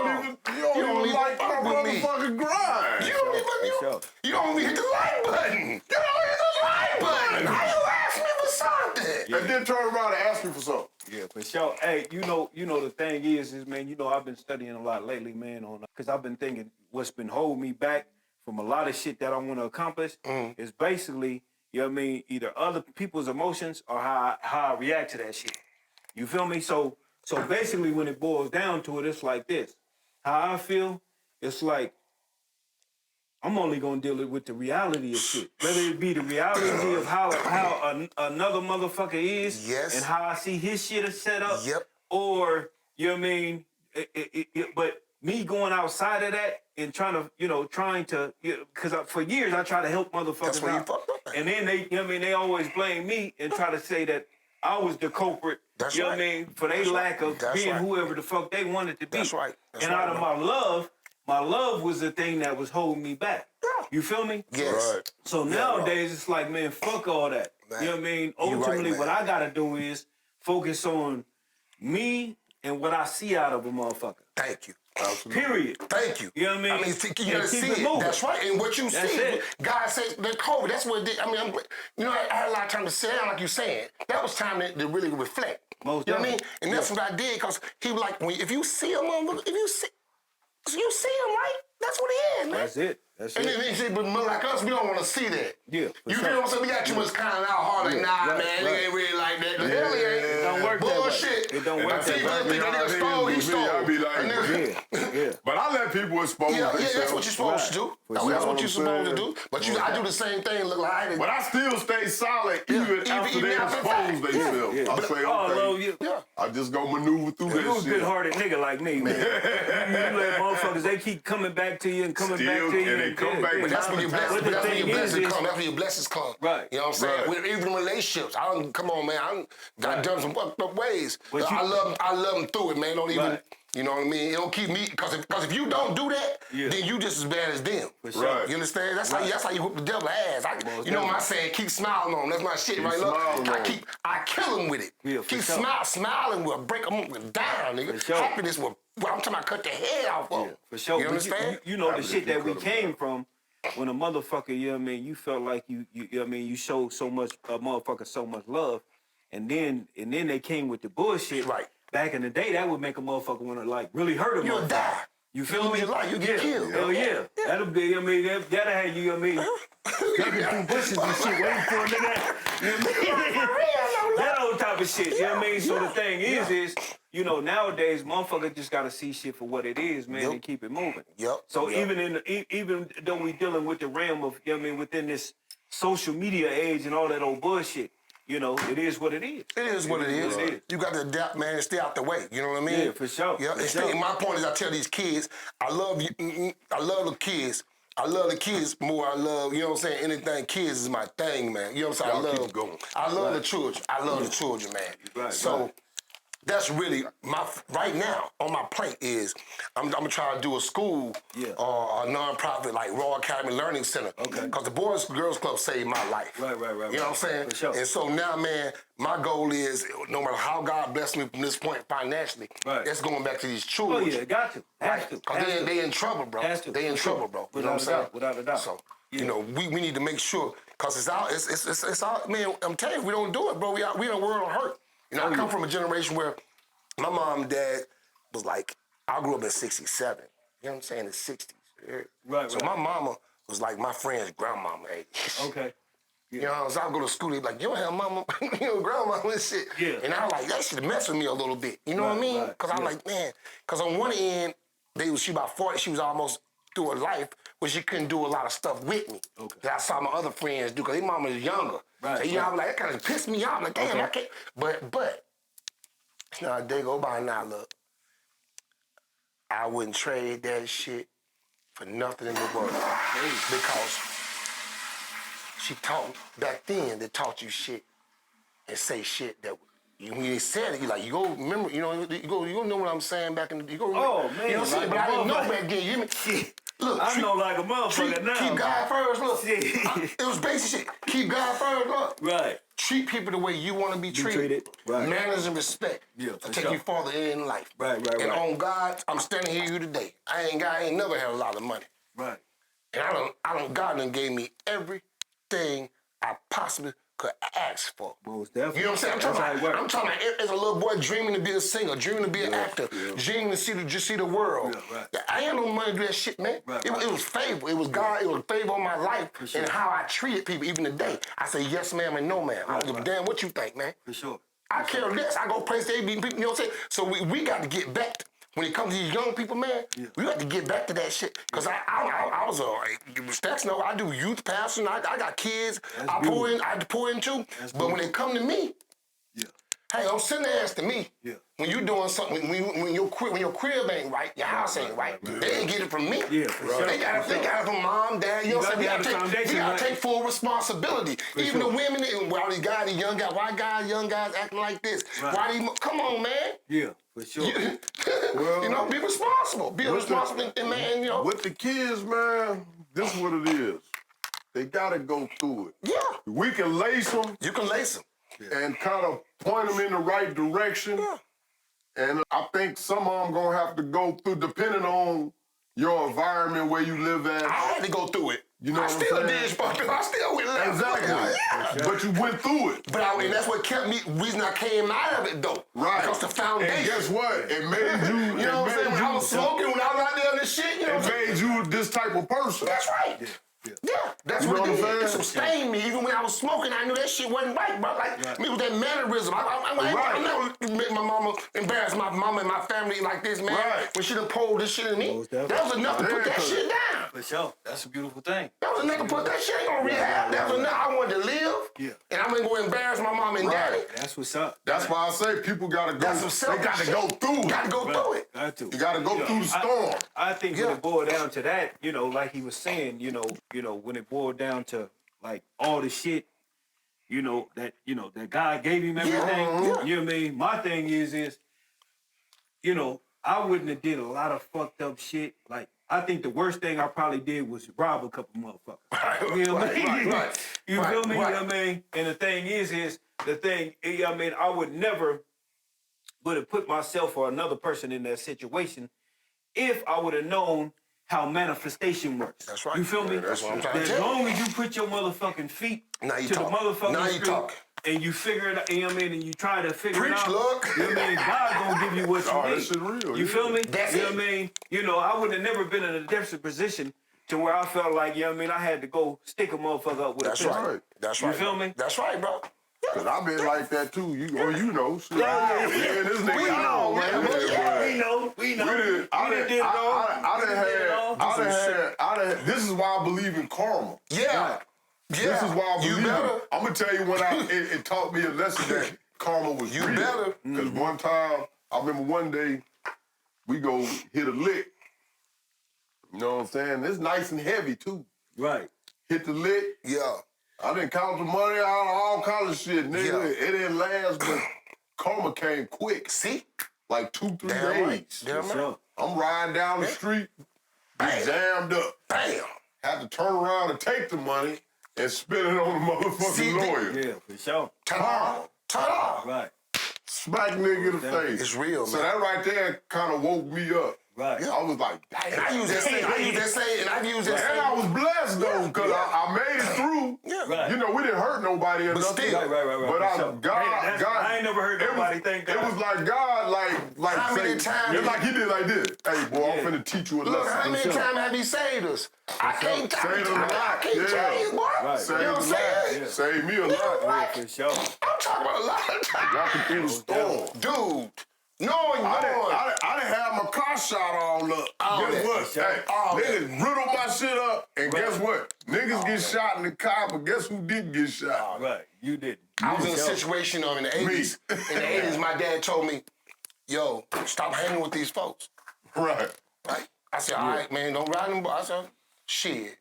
even like my motherfucking grind. You don't even hit the like button. You don't hit the like button. How you ask me for something? And then turn around and ask me for something. Yeah, for sure. Hey, you know the thing is man, I've been studying a lot lately, man, because I've been thinking what's been holding me back from a lot of shit that I want to accomplish is basically, you know what I mean, either other people's emotions or how I react to that shit. You feel me? So basically when it boils down to it, it's like this. How I feel, it's like I'm only gonna deal with the reality of shit. Whether it be the reality of how another motherfucker is and how I see his shit is set up. Or, you know what I mean? But me going outside of that and trying to, because for years I try to help motherfuckers out. And then they, you know what I mean, they always blame me and try to say that I was the culprit, you know what I mean, for their lack of being whoever the fuck they wanted to be. That's right. And out of my love was the thing that was holding me back. You feel me? Yes. Right. So nowadays it's like, man, fuck all that. Man. You know what I mean? Ultimately, what I gotta do is focus on me and what I see out of a motherfucker. Thank you. Period. Thank you. You know what I mean? I mean, you gotta see it. That's right. And what you see, God says the COVID. That's what it did. I mean, I had a lot of time to sit down, like you saying. That was time to really reflect. Most you know what I mean? And that's what I did, because he was like, if you see a motherfucker, you see him, right? That's what he is, man. That's it. And then he said, but like us, we don't want to see that. Yeah. You feel what I'm saying? We got too much kind of out hard. Like, nah, man, they ain't really like that. The hell he ain't. don't work that way. Bullshit. It don't work that way. People think that nigga stole, he stole. I be like, Yeah. But I let people expose themselves. That's what you're supposed to do. That's what you're supposed to do. But I do the same thing. Look like but I still stay solid even after they expose themselves. I say, okay, I just go maneuver through that shit. You a good-hearted nigga like me, man. You let motherfuckers, they keep coming back to you and coming back to you. And they come back. But that's when your blessings come. That's when your blessings come. Right. You know what I'm saying? With even relationships. Come on, man. I done some fucked up ways. I love them through it, man. Don't even. You know what I mean? It don't keep me, because if you don't do that, then you just as bad as them. Right. You understand? That's how you whoop the devil ass. You know my saying, keep smiling on him. That's my shit, right? Look, I kill him with it. Yeah, keep sure. smiling will break them down, nigga. Sure. Happiness will, I'm talking about cut the head off of them. For sure. You understand? You know the shit that we came from when a motherfucker, you know what I mean, you felt like you know what I mean, you showed so much, a motherfucker so much love, and then they came with the bullshit. Right. Back in the day, that would make a motherfucker want to like really hurt him. You'll die. You feel me? You get killed. Hell yeah. That'll be, I mean, that'll have you, I mean, ducking through bushes and shit, waiting for a nigga. You know what I mean? That old type of shit, you know what I mean? So the thing is, you know, nowadays, motherfucker just gotta see shit for what it is, man, and keep it moving. So even though we dealing with the realm of, you know what I mean, within this social media age and all that old bullshit, you know, it is what it is. It is what it is. You got to adapt, man, and stay out the way. You know what I mean? Yeah, for sure. Yeah, my point is, I tell these kids, I love you. I love the kids. I love the kids more. I love, you know what I'm saying? Anything kids is my thing, man. You know what I'm saying? I love the children. I love the children, man. So that's really right now on my plate is I'm gonna try to do a school or a non-profit like Royal Academy Learning Center. Okay. Because the Boys and Girls Club saved my life. Right. You know what I'm saying? For sure. And so now, man, my goal is no matter how God bless me from this point financially, it's going back to these children. Oh yeah, got to. Because they in trouble, bro. They in trouble, bro. You know what I'm saying? Without a doubt. So you know we need to make sure because it's out. Man, I'm telling you, if we don't do it, bro. We in a world of hurt. You know, I come from a generation where my mom and dad was like, I grew up in '67. You know what I'm saying? The '60s. Right. So my mama was like my friend's grandmama age. Okay. You know, so I go to school, they be like, you don't have mama, you know, grandmama and shit. Yeah. And I was like, that shit mess with me a little bit. You know what I mean? Because I'm like, man, because on one end, she about 40, she was almost through her life where she couldn't do a lot of stuff with me. Okay. That I saw my other friends do, because their mama was younger. Right. So, you know, I was like, that kind of pissed me off. Like, damn, I can't. But, now a day go by now, look, I wouldn't trade that shit for nothing in the world. Because she taught, back then, they taught you shit and say shit that when you said it, you go remember, you go know what I'm saying back in the, you go remember. Oh, man. You know what I'm saying? But I didn't know back then, you hear me? Look, I know like a motherfucker now. Keep God first, look. It was basic shit. Keep God first, look. Right. Treat people the way you want to be treated. Right. Manners and respect. Yeah, to take you farther in life. Right. And on God, I'm standing here today. I ain't never had a lot of money. Right. And God done gave me everything I possibly could ask for. Most definitely. You know what I'm saying? I'm talking about as a little boy dreaming to be a singer, dreaming to be an actor, dreaming to see the world. I ain't no money to do that shit, man. It was favor. It was God. It was favor on my life and how I treated people. Even today, I say yes, ma'am, and no, ma'am. I don't give a damn what you think, man. For sure. I care less. I go places they be people. You know what I'm saying? So we got to get back. When it comes to these young people, man, we got to get back to that shit. Because I was Stacks know I do youth pastoring. I got kids I pour into. But when they come to me, hey, don't send their ass to me. When you doing something, when your crib ain't right, your house ain't right, they ain't get it from me. They got it from mom, dad. You know what I'm saying? We got to take full responsibility. Even the women, all these guys, these young guys, why young guys acting like this? Come on, man. Yeah. For sure. Well, you know, be responsible. Be responsible, man, you know. With the kids, man, this is what it is. They gotta go through it. Yeah. We can lace them. You can lace them. And kind of point them in the right direction. Yeah. And I think some of them gonna have to go through, depending on your environment where you live at. I had to go through it. You know what I'm saying? I still went left. Exactly. But you went through it. But and that's what kept me, reason I came out of it, though. Right. Because the foundation. And guess what? It made you. You know what I'm saying? When I was smoking, when I was out there and this shit, you know it made you this type of person. That's right. Yeah, that's You what know it what I'm did. It saying? sustained me. Even when I was smoking, I knew that shit wasn't right, bro. Like, me with that mannerism. I'm not gonna make my mama embarrass my mama and my family like this, man. Right. When she done pulled this shit in me. Most That definitely. was enough to put that shit down. For sure. That's a beautiful thing. That was enough to put that shit on rehab. That was enough. I wanted to live. Yeah. And I'm gonna go embarrass my mom and daddy. That's what's up. That's why I say people gotta go. That's some They gotta go through it. Gotta go through it. Got to. You gotta go through the storm. I think when it boiled down to that, you know, like he was saying, you know, when it boiled down to like all the shit, that God gave him everything. You know what I mean? My thing is, I wouldn't have did a lot of fucked up shit. Like, I think the worst thing I probably did was rob a couple motherfuckers. You know what I mean? You feel me? You know what I mean? And the thing is I would never would have put myself or another person in that situation if I would have known how manifestation works. That's right. You feel me? That's what I'm trying to As tell you. long as you put your motherfucking feet to the motherfucking Now you street talking. and you figure it out, you know what I mean, and you try to figure it Preach, out, look. you know what I mean, God gonna give you what you Oh, need. that shit real. You feel me? That's you know it. what I mean? I would have never been in a desperate position to where I felt like, you know what I mean, I had to go stick a motherfucker up with That's a pistol. right. That's You right. feel me? That's right, bro. Cause I've been like that too. Shit. Yeah, This nigga We know, man. We know. This is why I believe in karma. Yeah. This is why I You believe better. it. I'm gonna tell you when it taught me a lesson that karma was You real. better. Because one time, I remember one day, we go hit a lick. You know what I'm saying? It's nice and heavy too. Right. Hit the lick. Yeah. I didn't count the money out, all kinds of shit, nigga. Yeah. It didn't last, but karma came quick. See? Like 2-3 Damn days. right. Damn right. So, I'm riding down the street, get jammed up. Bam. Had to turn around and take the money and spend it on the motherfucking See, lawyer. yeah, for sure. Ta-da. Right. Smack nigga in the face. It's real, So man. that right there kind of woke me up. Right. I was like, damn. And I use that saying. And I was blessed though, because I made it through. Yeah. Right. You know, we didn't hurt nobody or But nothing. still. Right. But For sure. God, I ain't never heard nobody think that. It was like God, like How many times- it's like he did like this. Hey, boy, I'm finna teach you a Look, lesson. how many times have he saved us? I can't tell Saved you. a lot. I can't tell you, boy. Right. Saved You know what I'm saying? Saved me a lot. Right. For sure. I'm talking about a lot of times. Walking through the storm. Dude, knowing. I didn't have my car shot all up. Guess what? Hey, niggas riddled my shit up, and guess what? Niggas get shot in the car, but guess who didn't get shot? Right. You didn't. I was in a situation in the 80s. In the 80s, my dad told me, yo, stop hanging with these folks. Right. Right? I said, all right, man, don't ride them. I said, shit.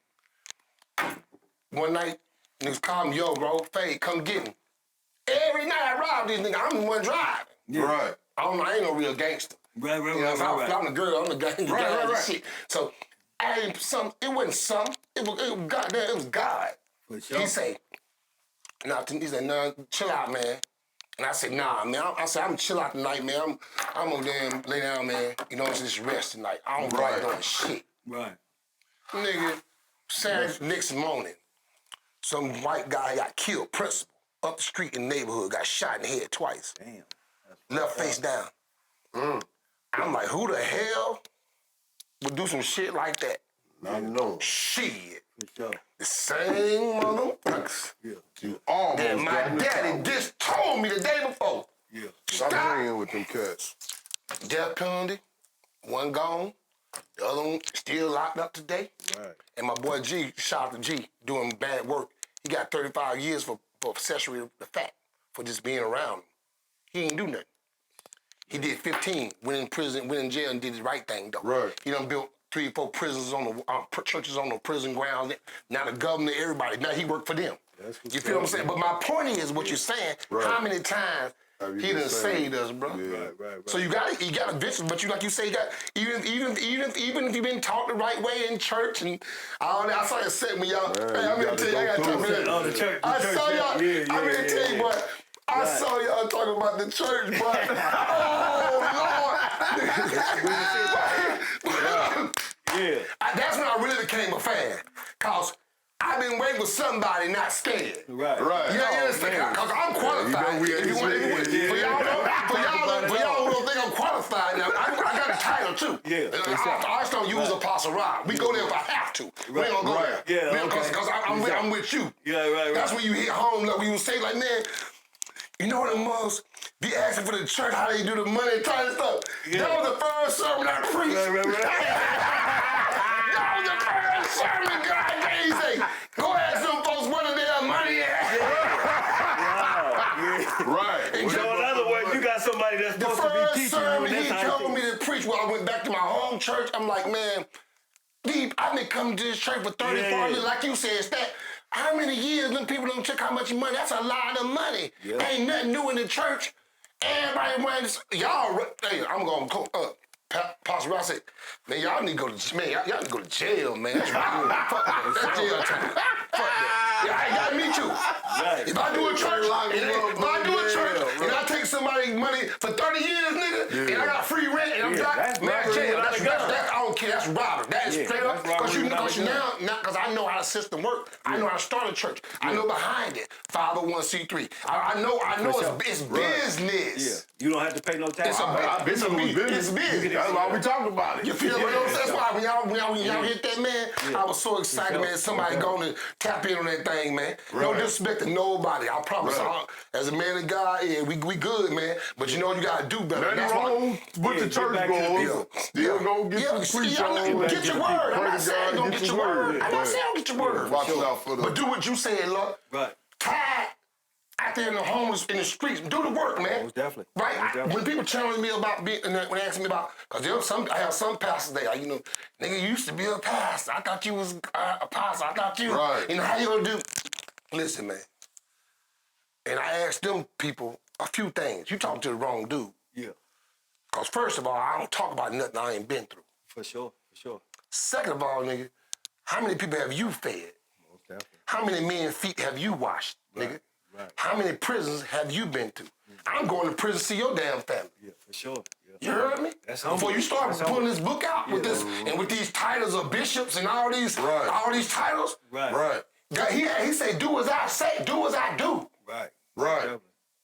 One night, niggas called me, yo, bro, Fade, come get him. Every night I rob these niggas, I'm the one driving. Yeah. Right. I ain't no real gangster. Right. You know, if I'm the girl, I'm the guy. Right. Shit. So, it wasn't some. It was goddamn. It was God. For sure. He said, nah, chill out, man. And I said, nah, man. I said, I'm chill out tonight, man. I'm gonna damn lay down, man. You know, just rest tonight. I don't like doing shit. Right. Nigga, Saturday next morning, some white guy got killed, principal, up the street in the neighborhood, got shot in the head twice. Damn. Left face down. I'm like, who the hell would do some shit like that? I know. Shit. For sure. The same motherfuckers You almost that my got me daddy caught. just told me the day before. Yeah. Stop hanging with them cats. Death penalty, one gone, the other one still locked up today. Right. And my boy G, shout out to G, doing bad work. He got 35 years for accessory to the fact, for just being around him. He ain't do nothing. He did 15, went in jail and did the right thing though. Right. He done built 3 or 4 prisons on the churches on the prison ground. Now the governor, everybody. Now he worked for them. You feel what I'm saying? But my point is, what you're saying. Right. How many times he done saved us, bro? Yeah. Right. So you got a vision, but you like you say, you got even if you've been taught the right way in church and all that. I saw you set me y'all. Man, Hey, I'm you gonna tell you, I gotta gotta go talk through about Oh, the church. I saw y'all. Yeah, I'm gonna tell you what. I saw y'all talking about the church, but oh Lord. Yeah. That's when I really became a fan. Cause I've been waiting for somebody not scared. Right. Right. You understand? Because I'm qualified. For y'all who don't think I'm qualified, now, I got a title too. Yeah. I just don't use Apostle Rob. We go there if I have to. We ain't gonna go there. Yeah, Because I'm with you. Yeah, right. That's when you hit home, like when you say, like, man, you know what it was? Be asking for the church how they do the money type of stuff. Yeah. That was the first sermon I preached. That was the first sermon God gave. He say, go ask them folks where their money at. Right. So in other words, you got somebody that's The supposed to be first teaching you, sermon and he that's how told me to preach when I went back to my home church, I'm like, man, Deep, I've been coming to this church for 30, 40 years. Like you said, it's that. How many years them people don't check how much money? That's a lot of money. Yeah. Ain't nothing new in the church. Everybody wants, y'all, hey, I'm going to go up. Pastor Ross said, man, y'all need to go to, man, y'all need to go to jail, man. That's right. Fuck that. That's jail time. Fuck that. Yeah, I ain't got me too. Right. If I do a church, and I take somebody's money for 30 years, nigga, and I got free rent, and I'm that's man, robbery jail. without a gun. I don't care. That's robbery. That is straight up. that's robbery without a gun. Because I know how the system works. I know how to start a church. I know behind it. 501c3. I know it's business. Yeah. You don't have to pay no tax. I've been to the business. It's business. That's why we talking about it. You feel what I'm saying? That's why when y'all hit that, man, I was so excited, man. Somebody going to tap in on that thing, man. No disrespect to nobody. I promise. As a man of God, yeah, we good, man. But you know you gotta do better. Nothing wrong with the church goers. Still go get some preach on. Get your word. I'm not saying don't get your word. I'm not saying don't get your word. Watch out for the. But do what you said, Lord. Right. Tag out there in the homeless in the streets. Do the work, man. Most definitely. Right? Most definitely. When people challenge me about being, when they ask me about, because I have some pastors there, you know, nigga, you used to be a pastor. I thought you was a pastor. I thought you, you know, how you gonna do? Listen, man. And I asked them people a few things. You talking to the wrong dude. Yeah. Because first of all, I don't talk about nothing I ain't been through. For sure. Second of all, nigga, how many people have you fed? Most definitely. How many men's feet have you washed, nigga? Right. How many prisons have you been to? I'm going to prison to see your damn family. Yeah, for sure. Yeah. You heard me? That's Before you start pulling this book out with this and with these titles of bishops and all these titles. Right. God, he said, do as I say, do as I do. Right. Right.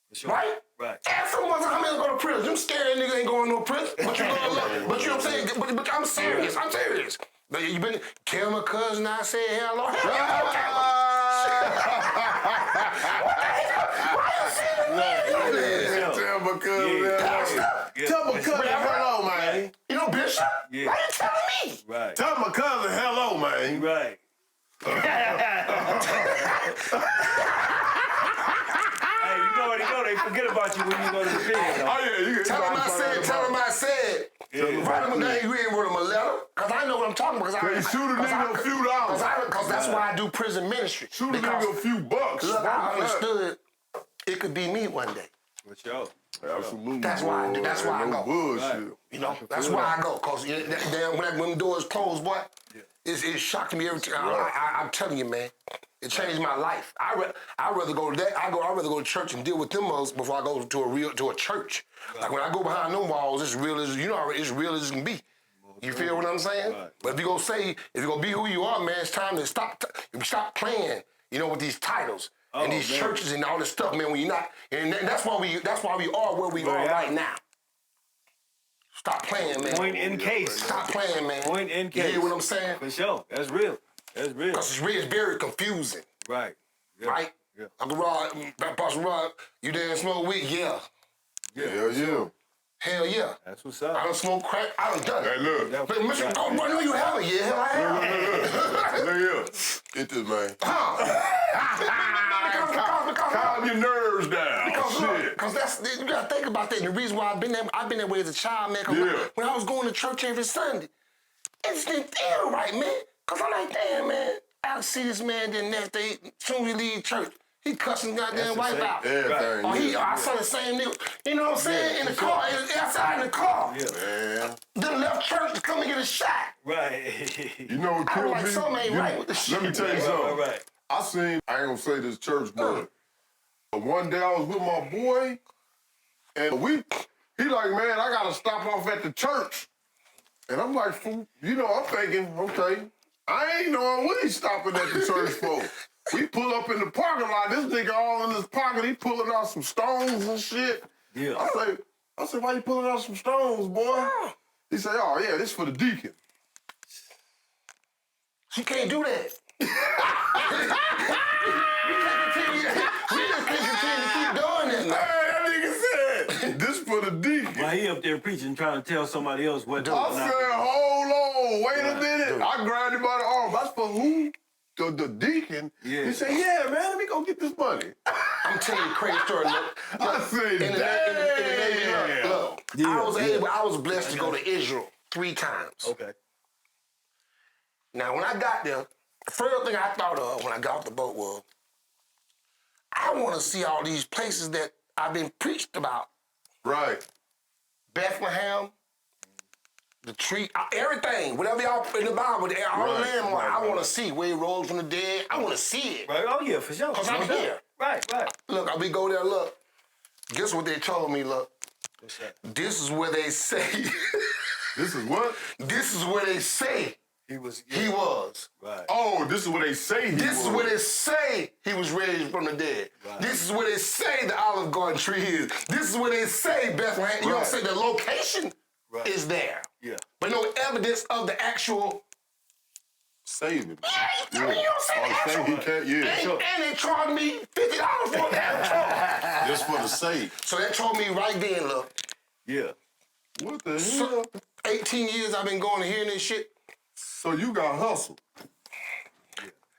For sure. Right? Right. Ask someone how many go to prison. Them scary niggas ain't going to no prison. But you gonna love. But you know what I'm saying? But I'm serious. I'm serious. But you been tell my cousin I said hello. Why you saying that? Tell my cousin. Tell my cousin hello, man. You know, Bishop? Yeah. Why you telling me? Right. Tell my cousin hello, man. Right. Hey, you already know they forget about you when you go to the field. Oh yeah, you can Tell him I said. Write him a name, you ain't wrote him a letter. Because I know what I'm talking about. Cause shoot a nigga a few dollars. Because that's why I do prison ministry. Shoot a nigga a few bucks. Look, I understood it could be me one day. For sure. Absolutely. That's why I do. That's why I go. Bullshit. You know, that's why I go. Because when the doors close, boy, it shocked me every time. I'm telling you, man. It changed my life. I'd rather go to that. I'd rather go to church and deal with them mothers before I go to a church. Like when I go behind them walls, it's real as it's real as it can be. You feel what I'm saying? Right. But if you gonna be who you are, man, it's time to stop playing. You know, with these titles and these churches and all this stuff, man. When you're not, and that's why we are where we are right now. Stop playing, man. Point in case. Stop playing, man. Point in case. You hear what I'm saying? For sure. That's real. Because it's very confusing. Right. Yeah. Right? Yeah. Uncle Rod, Pastor Rod, you didn't smoke weed? Yeah. Hell yeah. Hell yeah. That's what's up. I done smoked crack. I done done it. Hey, look. But Mr. Oh, I know you have it. Yeah, hell I have. Look here. Get this, man. Because Calm your nerves down. Shit. Because you gotta think about that. And the reason why I've been that way as a child, man. Cause when I was going to church every Sunday, it just didn't feel right, man. Cause I'm like, damn, man. I see this man. Then next day, soon as we leave church, he cussing goddamn wife out. Everything. I saw the same nigga. You know what I'm saying? In the car, outside in the car. Yeah. Man. Then left church to come and get a shot. Right. You know what I killed was like, me? something ain't right with the shit. Let me tell you something. Right. I ain't gonna say this church, but one day I was with my boy, and he like, man, I gotta stop off at the church. And I'm like, fool, you know, I'm thinking, okay, I ain't knowing what he's stopping at the church for. We pull up in the parking lot. This nigga all in his pocket. He pulling out some stones and shit. Yeah. I say, why you pulling out some stones, boy? He say, oh yeah, this for the deacon. You can't do that. We just can't continue to keep doing this. Hey, that nigga said, this for the deacon. While he up there preaching, trying to tell somebody else what to do. I said, hold on, wait a minute. I grabbed him by the arm. That's for who? The deacon? Yeah. He said, yeah, man, let me go get this money. I'm telling you a crazy story. Look, I said, in the Navy, look, Yeah. I was blessed to go to Israel 3 times. Okay. Now, when I got there, the first thing I thought of when I got off the boat was, I want to see all these places that I've been preached about. Right. Bethlehem, the tree, everything, whatever y'all in the Bible, all the landmarks, I want to see where he rose from the dead. I want to see it. Right. Oh yeah, for sure. Because I'm here. Right. Look, we go there, look. Guess what they told me, look. What's that? This is where they say. This is what? This is where they say He was. he was. Right. Oh, this is what they say he This was. is where they say he was raised from the dead. Right. This is where they say the Olive Garden tree is. This is where they say Bethlehem. You know what I'm saying? The location is there. Yeah. But no evidence of the actual. Saving. You know what I'm saying? The actual. He can't, And they charged me $50 for that. Just for the sake. So they told me right then, look, Yeah. What the hell? so 18 years I've been going and hearing this shit. So you got hustled.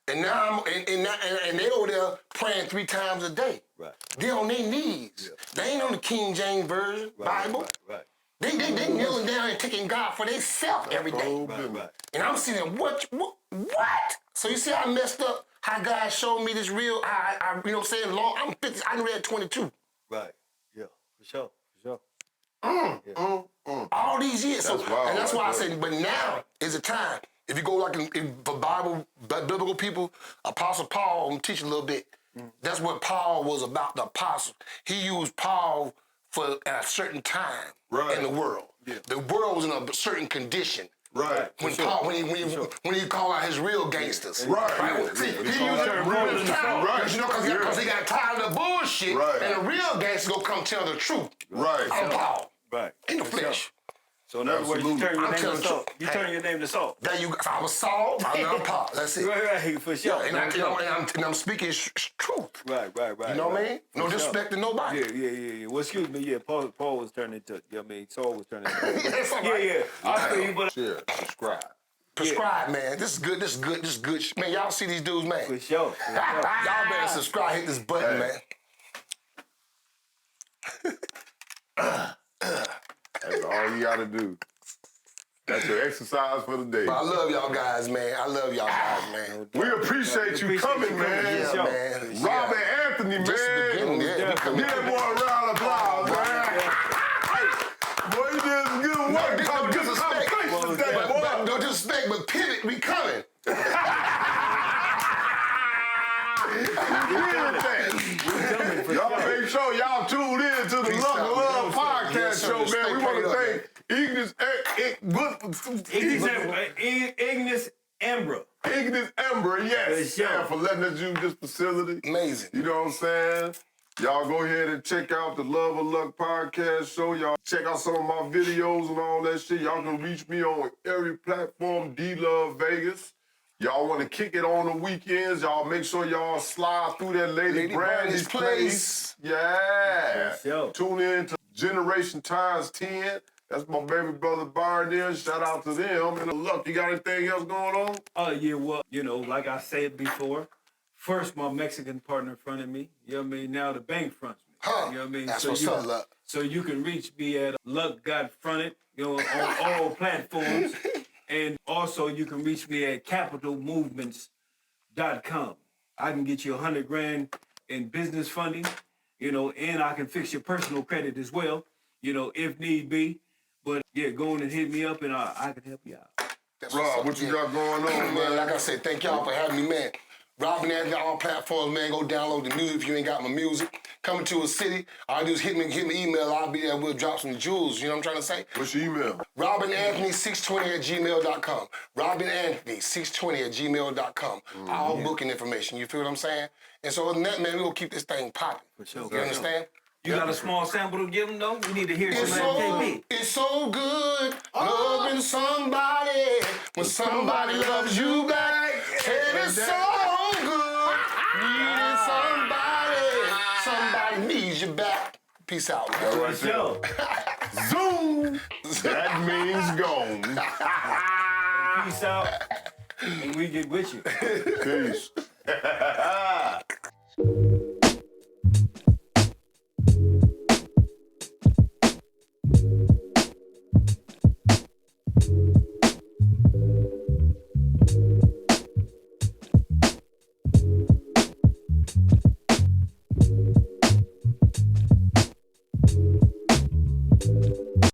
And now and they over there praying 3 times a day. Right. They on their knees. Yeah. They ain't on the King James Version Bible. Right. They kneeling down and taking God for themselves every day. Right. And I'm sitting, what? So you see how I messed up? How God showed me this real, I you know what I'm saying? I'm 50, I read 22. Right. Yeah. For sure. All these years. That's so, wild and that's right why I there. said, but now is the time. If you go like for biblical people, Apostle Paul, I'm teaching a little bit. That's what Paul was about, the apostle. He used Paul for at a certain time in the world. Yeah. The world was in a certain condition. Right. When Paul, when he called out his real gangsters. Right. See, Yeah. he used He it called real out time. right. You know, because he got tired of the bullshit. Right. And the real gangsters gonna come tell the truth. Right. I'm Paul. Right. In the For flesh. sure. So in other words, you turn your I'm name to telling Salt. you. You turn your name to Salt. That you, if I was Saul, I'm Paul. That's it. Right. For sure. Yeah, and I'm speaking truth. Right. You know what I mean? No disrespect to nobody. Yeah. Well, excuse me. Yeah, Paul was turning into. You know what I mean, Saul was turning into. That's all right. Yeah. I feel you, but Share, subscribe. Prescribe, man. This is good. This is good. Man, y'all see these dudes, man. for sure. Y'all better subscribe. Hit this button, man. That's all you gotta do. That's your exercise for the day. But I love y'all guys, man. I love y'all guys, man. We appreciate you coming, man. Yeah, man. Robert Anthony, man. Just the beginning, yeah. Give that boy a round of applause, man. Boy, you did some good work. No Good disrespect. conversation today, boy. No disrespect, but pivot, we coming. Y'all make sure y'all tune in to the Peace Love out, and Love man. podcast Yes, sir. show, man. Stay We want to prayed thank Ignis Ambra. Ignis Ember, yes, Yeah. for letting us use this facility. Amazing. You know what I'm saying? Y'all go ahead and check out the Love and Luck podcast show. Y'all check out some of my videos and all that shit. Y'all can reach me on every platform, D-Love Vegas. Y'all want to kick it on the weekends, y'all make sure y'all slide through that Lady Brandy's place. Yeah. Yo. Tune in to Generation Times 10. That's my baby brother Byron there. Shout out to them. And Luck, you got anything else going on? Yeah, well, like I said before, first my Mexican partner fronted me. You know what I mean? Now the bank fronts me. Huh. You know what I mean? That's so what's you, up, Luck. So you can reach me at Luck Got Fronted, on all platforms. And also you can reach me at capitalmovements.com. I can get you $100,000 in business funding, and I can fix your personal credit as well, if need be. But yeah, go on and hit me up and I can help you out. That's what's Rob, up, what you yeah. got going on, Man, man? like I said, thank y'all for having me, man. Robin Anthony, all platforms, man. Go download the music if you ain't got my music. Coming to a city, all you do is hit me email. I'll be there. We'll drop some jewels. You know what I'm trying to say? What's your email? RobinAnthony620@gmail.com. RobinAnthony620@gmail.com. All booking information. You feel what I'm saying? And so other than that, man, we're gonna keep this thing popping. For sure. You understand? You got a small sample to give them though? We need to hear some of that KB. It's so good loving somebody when somebody loves you back. And it's so good needing somebody needs you back. Peace out, man. All right, Yo. Zoom. That means gone. Peace out. And we get with you. Peace.